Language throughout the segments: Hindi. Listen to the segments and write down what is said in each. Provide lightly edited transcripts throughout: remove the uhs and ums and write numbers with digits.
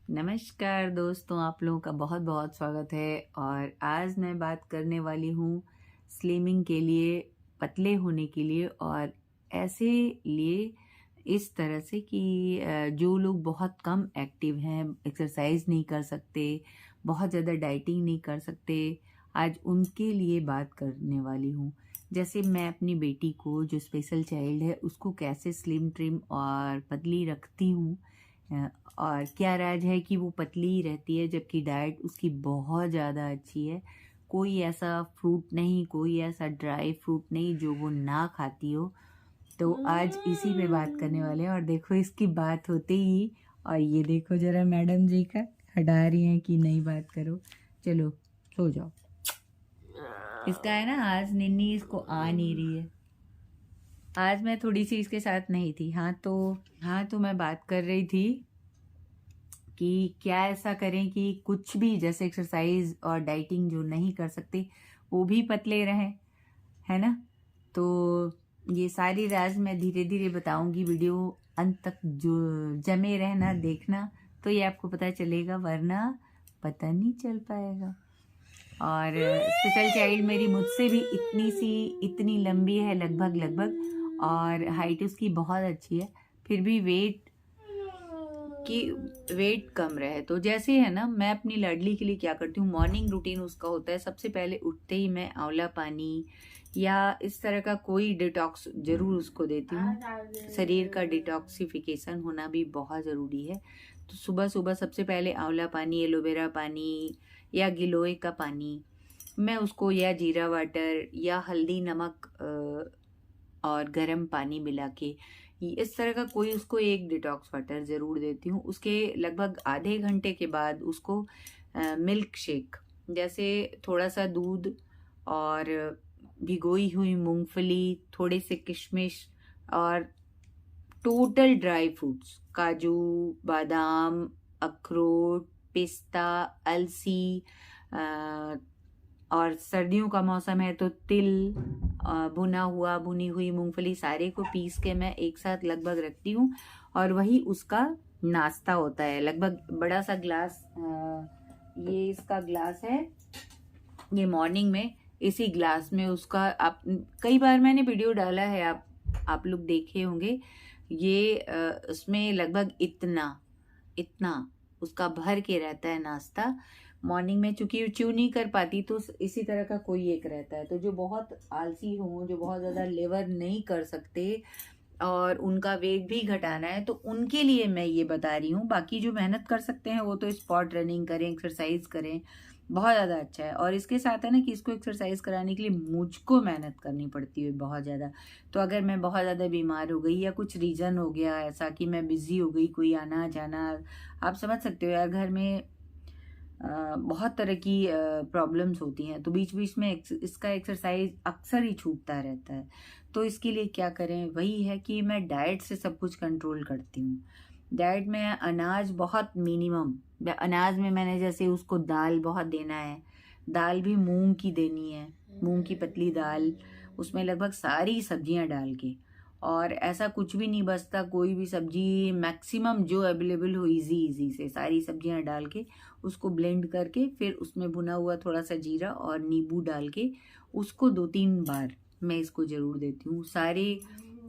नमस्कार दोस्तों, आप लोगों का बहुत बहुत स्वागत है। और आज मैं बात करने वाली हूँ स्लिमिंग के लिए, पतले होने के लिए। और ऐसे लिए इस तरह से कि जो लोग बहुत कम एक्टिव हैं, एक्सरसाइज नहीं कर सकते, बहुत ज़्यादा डाइटिंग नहीं कर सकते, आज उनके लिए बात करने वाली हूँ। जैसे मैं अपनी बेटी को, जो स्पेशल चाइल्ड है, उसको कैसे स्लिम ट्रिम और पतली रखती हूँ, और क्या राज है कि वो पतली ही रहती है जबकि डाइट उसकी बहुत ज़्यादा अच्छी है। कोई ऐसा फ्रूट नहीं, कोई ऐसा ड्राई फ्रूट नहीं जो वो ना खाती हो। तो आज इसी पे बात करने वाले हैं। और देखो, इसकी बात होते ही, और ये देखो जरा मैडम जी का हटा रही हैं कि नहीं बात करो, चलो सो जाओ। इसका है ना, आज निन्नी इसको आ नहीं रही है। आज मैं थोड़ी सी इसके साथ नहीं थी। हाँ तो मैं बात कर रही थी कि क्या ऐसा करें कि कुछ भी, जैसे एक्सरसाइज और डाइटिंग जो नहीं कर सकते वो भी पतले रहें, है ना। तो ये सारी राज मैं धीरे धीरे बताऊंगी। वीडियो अंत तक जो जमे रहना, देखना, तो ये आपको पता चलेगा, वरना पता नहीं चल पाएगा। और स्पेशल चाइल्ड मेरी मुझसे भी इतनी लंबी है, लगभग, और हाइट उसकी बहुत अच्छी है, फिर भी वेट कम रहे। तो जैसे है ना, मैं अपनी लाडली के लिए क्या करती हूँ, मॉर्निंग रूटीन उसका होता है, सबसे पहले उठते ही मैं आंवला पानी या इस तरह का कोई डिटॉक्स जरूर उसको देती हूँ। शरीर का डिटॉक्सिफिकेशन होना भी बहुत ज़रूरी है। तो सुबह सुबह सबसे पहले आंवला पानी, एलोवेरा पानी या गिलोय का पानी मैं उसको, या जीरा वाटर या हल्दी नमक और गर्म पानी मिला के, इस तरह का कोई उसको एक डिटॉक्स वाटर ज़रूर देती हूँ। उसके लगभग आधे घंटे के बाद उसको मिल्क शेक, जैसे थोड़ा सा दूध और भिगोई हुई मूंगफली, थोड़े से किशमिश और टोटल ड्राई फ्रूट्स, काजू, बादाम, अखरोट, पिस्ता, अलसी, और सर्दियों का मौसम है तो तिल, भुना हुआ, भुनी हुई मूंगफली, सारे को पीस के मैं एक साथ लगभग रखती हूँ। और वही उसका नाश्ता होता है। लगभग बड़ा सा ग्लास, ये इसका ग्लास है, ये मॉर्निंग में इसी ग्लास में उसका, आप कई बार मैंने वीडियो डाला है, आप लोग देखे होंगे। ये उसमें लगभग इतना इतना उसका भर के रहता है नाश्ता। मॉर्निंग में चूंकि च्यू नहीं कर पाती, तो इसी तरह का कोई एक रहता है। तो जो बहुत आलसी हो, जो बहुत ज़्यादा लेवर नहीं कर सकते और उनका वेट भी घटाना है, तो उनके लिए मैं ये बता रही हूँ। बाकी जो मेहनत कर सकते हैं वो तो स्पॉट रनिंग करें, एक्सरसाइज करें, बहुत ज़्यादा अच्छा है। और इसके साथ है ना कि इसको एक्सरसाइज कराने के लिए मुझको मेहनत करनी पड़ती है बहुत ज़्यादा। तो अगर मैं बहुत ज़्यादा बीमार हो गई या कुछ रीज़न हो गया ऐसा कि मैं बिजी हो गई, कोई आना जाना, आप समझ सकते हो यार, घर में बहुत तरह की प्रॉब्लम्स होती हैं, तो बीच बीच में इसका एक्सरसाइज अक्सर ही छूटता रहता है। तो इसके लिए क्या करें, वही है कि मैं डाइट से सब कुछ कंट्रोल करती हूँ। डाइट में अनाज बहुत मिनिमम, अनाज में मैंने जैसे उसको दाल बहुत देना है, दाल भी मूंग की देनी है, मूंग की पतली दाल, उसमें लगभग सारी सब्जियां डाल के। और ऐसा कुछ भी नहीं बचता, कोई भी सब्जी मैक्सिमम जो अवेलेबल हो, इजी इजी से सारी सब्जियां डाल के उसको ब्लेंड करके, फिर उसमें भुना हुआ थोड़ा सा जीरा और नींबू डाल के उसको 2-3 बार मैं इसको जरूर देती हूँ। सारे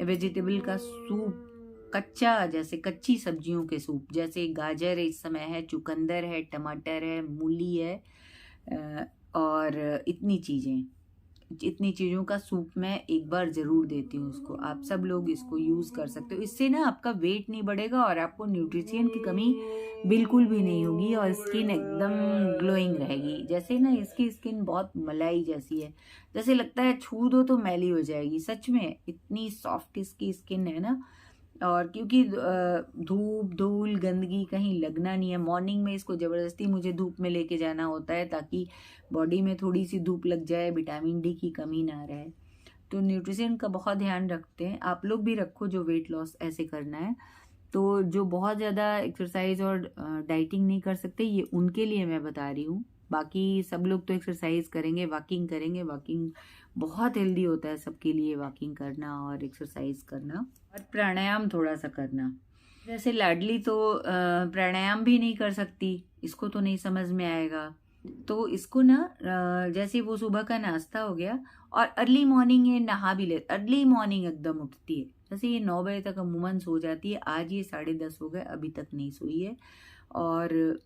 वेजिटेबल का सूप, कच्चा, जैसे कच्ची सब्जियों के सूप, जैसे गाजर इस समय है, चुकंदर है, टमाटर है, मूली है, और इतनी चीज़ों का सूप मैं एक बार ज़रूर देती हूँ उसको। आप सब लोग इसको यूज़ कर सकते हो। इससे ना आपका वेट नहीं बढ़ेगा और आपको न्यूट्रिशन की कमी बिल्कुल भी नहीं होगी, और स्किन एकदम ग्लोइंग रहेगी। जैसे ना इसकी स्किन बहुत मलाई जैसी है, जैसे लगता है छू दो तो मैली हो जाएगी। सच में इतनी सॉफ्ट इसकी स्किन है ना। और क्योंकि धूप धूल गंदगी कहीं लगना नहीं है, मॉर्निंग में इसको ज़बरदस्ती मुझे धूप में लेके जाना होता है ताकि बॉडी में थोड़ी सी धूप लग जाए, विटामिन डी की कमी ना रहे। तो न्यूट्रिशन का बहुत ध्यान रखते हैं, आप लोग भी रखो जो वेट लॉस ऐसे करना है। तो जो बहुत ज़्यादा एक्सरसाइज और डाइटिंग नहीं कर सकते, ये उनके लिए मैं बता रही हूँ। बाकी सब लोग तो एक्सरसाइज करेंगे, वॉकिंग करेंगे, वॉकिंग बहुत हेल्दी होता है सबके लिए, वॉकिंग करना और एक्सरसाइज करना और प्राणायाम थोड़ा सा करना। जैसे लाडली तो प्राणायाम भी नहीं कर सकती, इसको तो नहीं समझ में आएगा। तो इसको ना जैसे वो सुबह का नाश्ता हो गया और अर्ली मॉर्निंग ये नहा भी ले, अर्ली मॉर्निंग एकदम उठती है। जैसे ये 9 बजे तक अमूमन सो जाती है, आज ये 10:30 हो गए, अभी तक नहीं सोई है। और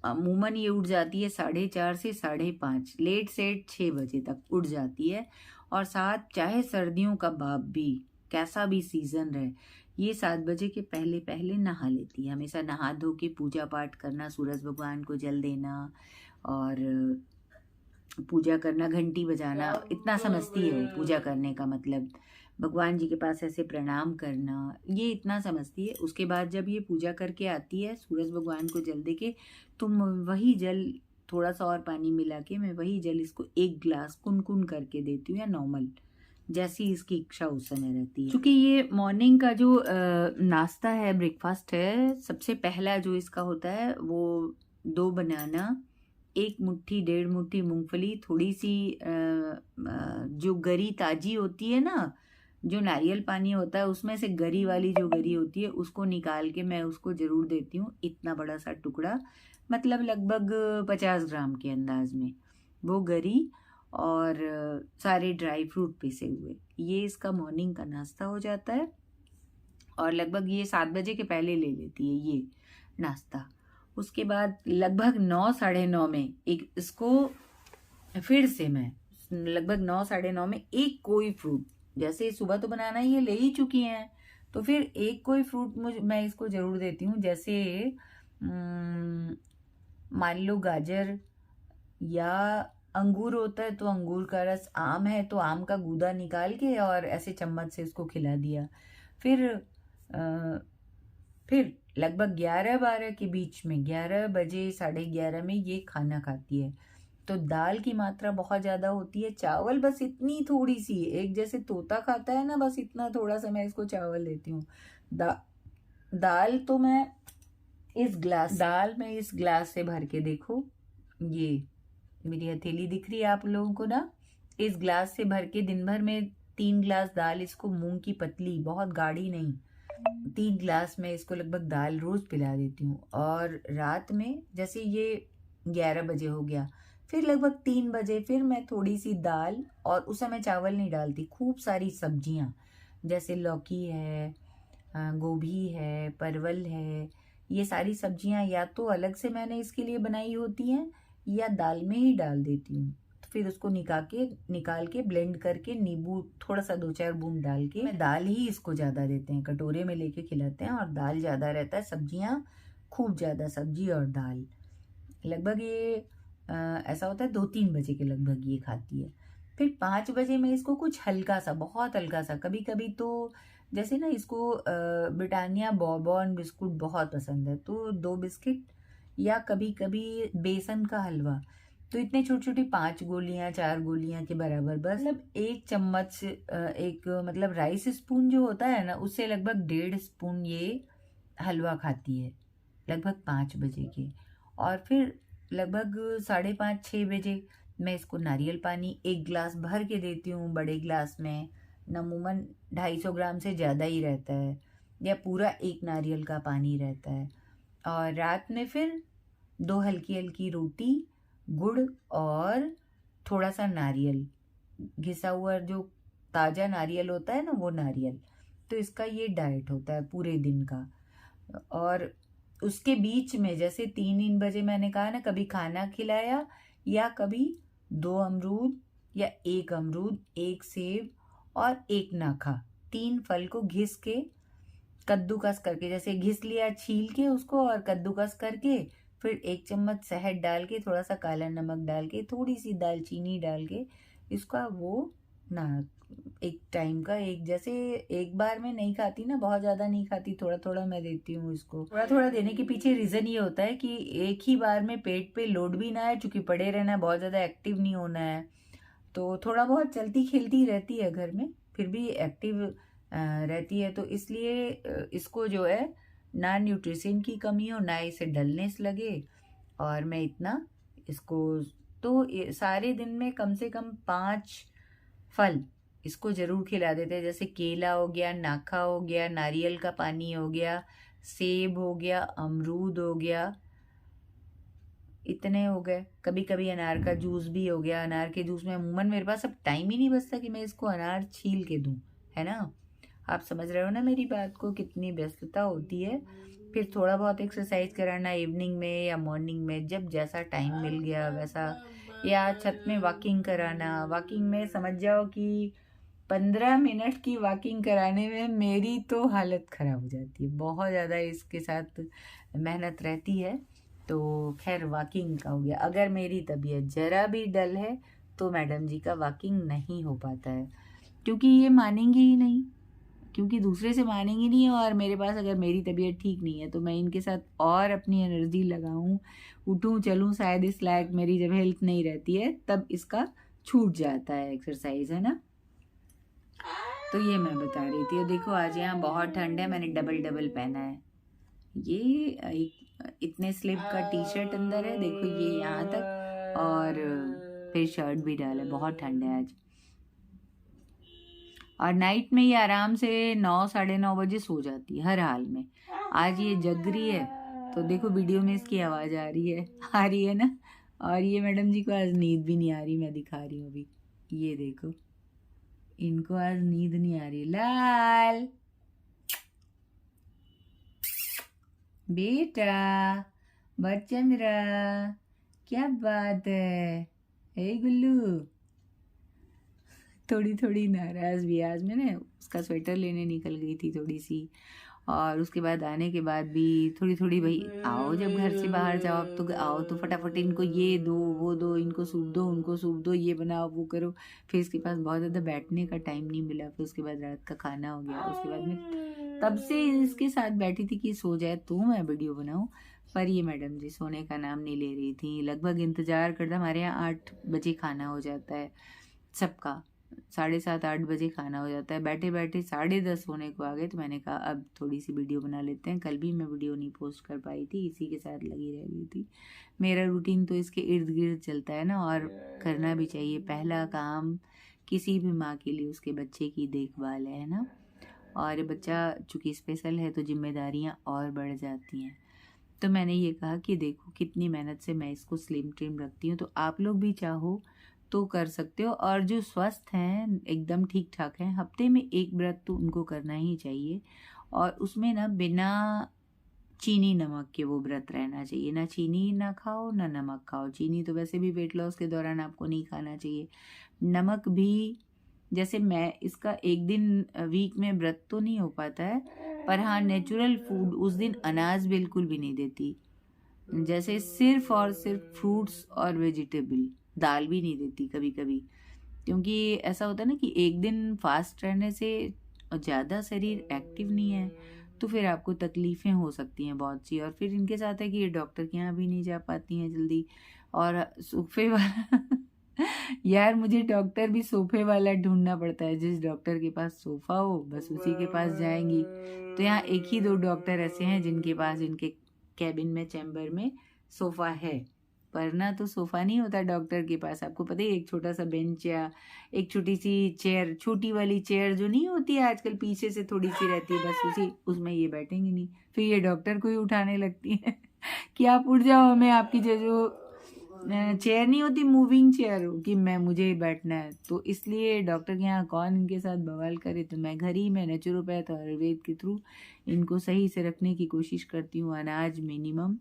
अमूमन ये उठ जाती है 4:30 से 5:30, लेट सेट 6 बजे तक उठ जाती है। और साथ चाहे सर्दियों का बाप भी कैसा भी सीजन रहे, ये 7 बजे के पहले पहले नहा लेती है। हमेशा नहा धो के पूजा पाठ करना, सूरज भगवान को जल देना और पूजा करना, घंटी बजाना, इतना समझती है वो पूजा करने का मतलब। भगवान जी के पास ऐसे प्रणाम करना, ये इतना समझती है। उसके बाद जब ये पूजा करके आती है, सूरज भगवान को जल दे के, तो वही जल, थोड़ा सा और पानी मिला के मैं वही जल इसको 1 गिलास कुन करके देती हूँ, या नॉर्मल जैसी इसकी इच्छा उस समय रहती है। क्योंकि ये मॉर्निंग का जो नाश्ता है, ब्रेकफास्ट है, सबसे पहला जो इसका होता है वो 2 बनाना, 1 मुट्ठी 1.5 मुट्ठी मूंगफली, थोड़ी सी जो गरी ताजी होती है ना, जो नारियल पानी होता है उसमें से गरी वाली जो गरी होती है उसको निकाल के मैं उसको जरूर देती हूँ। इतना बड़ा सा टुकड़ा, मतलब लगभग 50 ग्राम के अंदाज में वो गरी, और सारे ड्राई फ्रूट पिसे हुए, ये इसका मॉर्निंग का नाश्ता हो जाता है। और लगभग ये 7 बजे के पहले ले लेती है ये नाश्ता। उसके बाद लगभग 9 साढ़े 9 में एक इसको फिर से मैं लगभग 9 साढ़े 9 में एक कोई फ्रूट, जैसे सुबह तो बनाना ये ले ही चुकी हैं, तो फिर एक कोई फ्रूट मैं इसको जरूर देती हूँ। जैसे मान लो गाजर या अंगूर होता है तो अंगूर का रस, आम है तो आम का गूदा निकाल के और ऐसे चम्मच से इसको खिला दिया। फिर लगभग 11-12 के बीच में, 11 बजे 11:30 में ये खाना खाती है। तो दाल की मात्रा बहुत ज़्यादा होती है, चावल बस इतनी थोड़ी सी, एक जैसे तोता खाता है ना, बस इतना थोड़ा सा मैं इसको चावल देती हूँ। दाल तो मैं इस ग्लास से भर के, देखो ये मेरी हथेली दिख रही है आप लोगों को ना, इस ग्लास से भर के दिन भर में 3 गिलास दाल इसको, मूंग की पतली, बहुत गाढ़ी नहीं, 3 गिलास में इसको लगभग दाल रोज पिला देती हूँ। और रात में जैसे ये 11 बजे हो गया, फिर लगभग 3 बजे फिर मैं थोड़ी सी दाल, और उस समय चावल नहीं डालती, खूब सारी सब्जियाँ, जैसे लौकी है, गोभी है, परवल है, ये सारी सब्जियाँ या तो अलग से मैंने इसके लिए बनाई होती हैं या दाल में ही डाल देती हूँ। तो फिर उसको निकाल के ब्लेंड करके नींबू थोड़ा सा 2-4 बूंद डाल के, मैं दाल ही इसको ज़्यादा देते हैं, कटोरे में लेके खिलाते हैं, और दाल ज़्यादा रहता है, सब्जियाँ खूब ज़्यादा, सब्जी और दाल। लगभग ये ऐसा होता है 2-3 बजे के लगभग ये खाती है। फिर 5 बजे में इसको कुछ हल्का सा, बहुत हल्का सा, कभी कभी तो जैसे ना इसको ब्रिटानिया बॉर्बन बिस्कुट बहुत पसंद है, तो 2 बिस्किट, या कभी कभी बेसन का हलवा, तो इतने छोटी छोटी 5 गोलियां 4 गोलियां के बराबर, बस मतलब 1 चम्मच, एक मतलब राइस स्पून जो होता है ना, उससे लगभग 1.5 स्पून ये हलवा खाती है लगभग 5 बजे के। और फिर लगभग 5:30-6 बजे मैं इसको नारियल पानी 1 गिलास भर के देती हूँ, बड़े गिलास में, अमूमन 250 ग्राम से ज़्यादा ही रहता है, या पूरा 1 नारियल का पानी रहता है। और रात में फिर 2 हल्की हल्की रोटी, गुड़ और थोड़ा सा नारियल, घिसा हुआ जो ताज़ा नारियल होता है ना, वो नारियल। तो इसका ये डाइट होता है पूरे दिन का। और उसके बीच में जैसे 3 बजे मैंने कहा ना, कभी खाना खिलाया, या कभी 2 अमरूद या 1 अमरूद, 1 सेब और 1 नाखा, 3 फल को घिस के, कद्दूकस करके, जैसे घिस लिया छील के उसको और कद्दूकस करके, फिर 1 चम्मच शहद डाल के, थोड़ा सा काला नमक डाल के, थोड़ी सी दालचीनी डाल के, इसका वो ना एक टाइम का, एक जैसे एक बार में नहीं खाती ना, बहुत ज़्यादा नहीं खाती, थोड़ा थोड़ा मैं देती हूँ इसको। थोड़ा थोड़ा देने के पीछे रीज़न ये होता है कि एक ही बार में पेट पे लोड भी ना है, चूँकि पड़े रहना है, बहुत ज़्यादा एक्टिव नहीं होना है, तो थोड़ा बहुत चलती खेलती रहती है घर में, फिर भी एक्टिव रहती है। तो इसलिए इसको जो है ना न्यूट्रिशन की कमी हो, ना इसे डलनेस लगे, और मैं इतना इसको, तो सारे दिन में कम से कम 5 फल इसको जरूर खिला देते हैं। जैसे केला हो गया, नाखा हो गया, नारियल का पानी हो गया, सेब हो गया, अमरूद हो गया, इतने हो गए। कभी कभी अनार का जूस भी हो गया। अनार के जूस में अमूमन मेरे पास अब टाइम ही नहीं बचता कि मैं इसको अनार छील के दूं, है ना। आप समझ रहे हो ना मेरी बात को, कितनी व्यस्तता होती है। फिर थोड़ा बहुत एक्सरसाइज कराना इवनिंग में या मॉर्निंग में, जब जैसा टाइम मिल गया वैसा, या छत में वॉकिंग कराना। वॉकिंग में समझ जाओ कि 15 मिनट की वॉकिंग कराने में मेरी तो हालत खराब हो जाती है, बहुत ज़्यादा इसके साथ मेहनत रहती है। तो खैर वॉकिंग का हो गया। अगर मेरी तबीयत जरा भी डल है तो मैडम जी का वॉकिंग नहीं हो पाता है, क्योंकि ये मानेंगे ही नहीं, क्योंकि दूसरे से मानेंगे नहीं। और मेरे पास अगर मेरी तबीयत ठीक नहीं है तो मैं इनके साथ और अपनी एनर्जी लगाऊं, उठूं चलूं, शायद इस लायक मेरी जब हेल्थ नहीं रहती है तब इसका छूट जाता है एक्सरसाइज, है ना। तो ये मैं बता रही थी। और देखो आज यहाँ बहुत ठंड है, मैंने डबल डबल पहना है। ये इतने स्लिप का टी शर्ट अंदर है, देखो ये यहाँ तक, और फिर शर्ट भी डाला। बहुत ठंड है आज। और नाइट में ये आराम से 9 साढ़े 9 बजे सो जाती है हर हाल में। आज ये जग रही है तो देखो वीडियो में इसकी आवाज आ रही है ना। और ये मैडम जी को आज नींद भी नहीं आ रही, मैं दिखा रही हूँ अभी। ये देखो, इनको आज नींद नहीं आ रही। लाल बेटा, बच्चा मेरा, क्या बात है, हे गुल्लू। थोड़ी थोड़ी नाराज भी। आज मैंने उसका स्वेटर लेने निकल गई थी थोड़ी सी, और उसके बाद आने के बाद भी थोड़ी थोड़ी, भाई आओ जब घर से बाहर जाओ अब तो आओ तो फटाफट इनको ये दो वो दो, इनको सूप दो उनको सूप दो, ये बनाओ वो करो। फिर इसके पास बहुत ज़्यादा बैठने का टाइम नहीं मिला। फिर उसके बाद रात का खाना हो गया। उसके बाद में तब से इसके साथ बैठी थी कि सो जाए तो मैं वीडियो बनाऊं, पर ये मैडम जी सोने का नाम नहीं ले रही थी। लगभग इंतजार करता, हमारे यहाँ 8 बजे खाना हो जाता है सबका, 7:30-8 बजे खाना हो जाता है। बैठे बैठे 10:30 होने को आ गए, तो मैंने कहा अब थोड़ी सी वीडियो बना लेते हैं। कल भी मैं वीडियो नहीं पोस्ट कर पाई थी, इसी के साथ लगी रह गई थी। मेरा रूटीन तो इसके इर्द गिर्द चलता है ना, और करना भी चाहिए। पहला काम किसी भी माँ के लिए उसके बच्चे की देखभाल है ना। और बच्चा चूँकि स्पेशल है तो जिम्मेदारियाँ और बढ़ जाती हैं। तो मैंने ये कहा कि देखो कितनी मेहनत से मैं इसको स्लिम ट्रिम रखती हूँ, तो आप लोग भी चाहो तो कर सकते हो। और जो स्वस्थ हैं एकदम ठीक ठाक हैं, हफ्ते में एक व्रत तो उनको करना ही चाहिए। और उसमें ना बिना चीनी नमक के वो व्रत रहना चाहिए। ना चीनी ना खाओ ना नमक खाओ। चीनी तो वैसे भी वेट लॉस के दौरान आपको नहीं खाना चाहिए। नमक भी, जैसे मैं इसका एक दिन वीक में व्रत तो नहीं हो पाता है, पर हाँ नेचुरल फूड उस दिन अनाज बिल्कुल भी नहीं देती। जैसे सिर्फ और सिर्फ फ्रूट्स और वेजिटेबल, दाल भी नहीं देती कभी कभी। क्योंकि ऐसा होता है ना कि एक दिन फास्ट रहने से ज़्यादा शरीर एक्टिव नहीं है तो फिर आपको तकलीफ़ें हो सकती हैं बहुत सी। और फिर इनके साथ है कि ये डॉक्टर के यहाँ भी नहीं जा पाती हैं जल्दी। और सोफे वाला यार मुझे डॉक्टर भी सोफे वाला ढूंढना पड़ता है। जिस डॉक्टर के पास सोफा हो बस उसी के पास जाएंगी। तो यहाँ एक ही दो डॉक्टर ऐसे हैं जिनके पास इनके कैबिन में चैम्बर में सोफा है, वरना तो सोफा नहीं होता डॉक्टर के पास। आपको पता ही, एक छोटा सा बेंच या एक छोटी सी चेयर, छोटी वाली चेयर जो नहीं होती है आजकल, पीछे से थोड़ी सी रहती है, बस उसी उसमें ये बैठेंगे नहीं। फिर ये डॉक्टर को ही उठाने लगती है कि आप उठ जाओ, हमें आपकी जो चेयर नहीं होती मूविंग चेयर कि मैं मुझे बैठना है। तो इसलिए डॉक्टर के यहाँ कौन इनके साथ बवाल करे, तो मैं घर ही में नेचुरोपैथ और आयुर्वेद के थ्रू इनको सही से रखने की कोशिश करती हूँ। अनाज मिनिमम,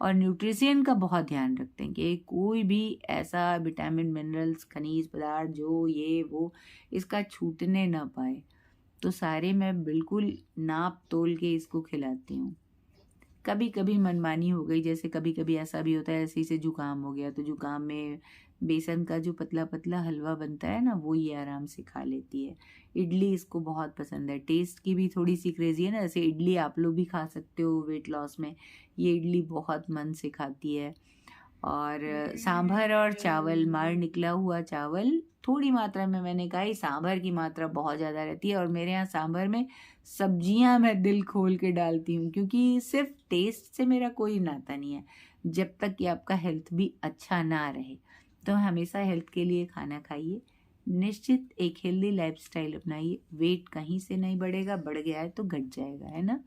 और न्यूट्रिशन का बहुत ध्यान रखते हैं कि कोई भी ऐसा विटामिन मिनरल्स खनिज पदार्थ जो ये वो इसका छूटने ना पाए। तो सारे मैं बिल्कुल नाप तोल के इसको खिलाती हूँ। कभी कभी मनमानी हो गई, जैसे कभी कभी ऐसा भी होता है, ऐसे ही से जुकाम हो गया तो जुकाम में बेसन का जो पतला पतला हलवा बनता है ना, वो ये आराम से खा लेती है। इडली इसको बहुत पसंद है। टेस्ट की भी थोड़ी सी क्रेजी है ना, जैसे इडली आप लोग भी खा सकते हो वेट लॉस में, ये इडली बहुत मन से खाती है। और सांभर और चावल, मार निकला हुआ चावल थोड़ी मात्रा में, मैंने कहा ही सांभर की मात्रा बहुत ज़्यादा रहती है। और मेरे यहाँ सांभर में सब्जियां मैं दिल खोल के डालती हूँ, क्योंकि सिर्फ टेस्ट से मेरा कोई नाता नहीं है। जब तक कि आपका हेल्थ भी अच्छा ना रहे, तो हमेशा हेल्थ के लिए खाना खाइए, निश्चित एक हेल्दी लाइफस्टाइल अपनाइए। वेट कहीं से नहीं बढ़ेगा, बढ़ गया है तो घट जाएगा, है ना।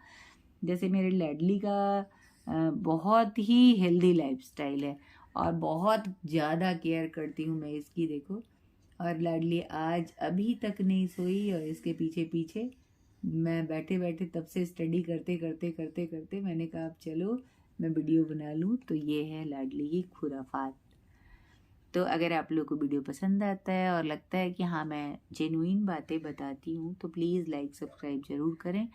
जैसे मेरे लाडली का बहुत ही हेल्दी लाइफस्टाइल है और बहुत ज़्यादा केयर करती हूँ मैं इसकी, देखो। और लाडली आज अभी तक नहीं सोई और इसके पीछे पीछे मैं बैठे बैठे तब से स्टडी करते करते करते करते मैंने कहा अब चलो मैं वीडियो बना लूँ। तो ये है लाडली की खुराफात। तो अगर आप लोग को वीडियो पसंद आता है और लगता है कि हाँ मैं जेन्युइन बातें बताती हूँ तो प्लीज़ लाइक सब्सक्राइब ज़रूर करें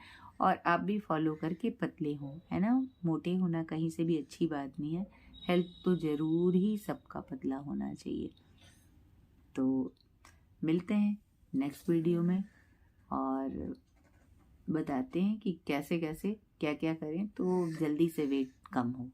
और आप भी फॉलो करके पतले हों, है ना। मोटे होना कहीं से भी अच्छी बात नहीं है, हेल्थ तो ज़रूर ही सबका पतला होना चाहिए। तो मिलते हैं नेक्स्ट वीडियो में और बताते हैं कि कैसे कैसे क्या क्या करें तो जल्दी से वेट कम हो।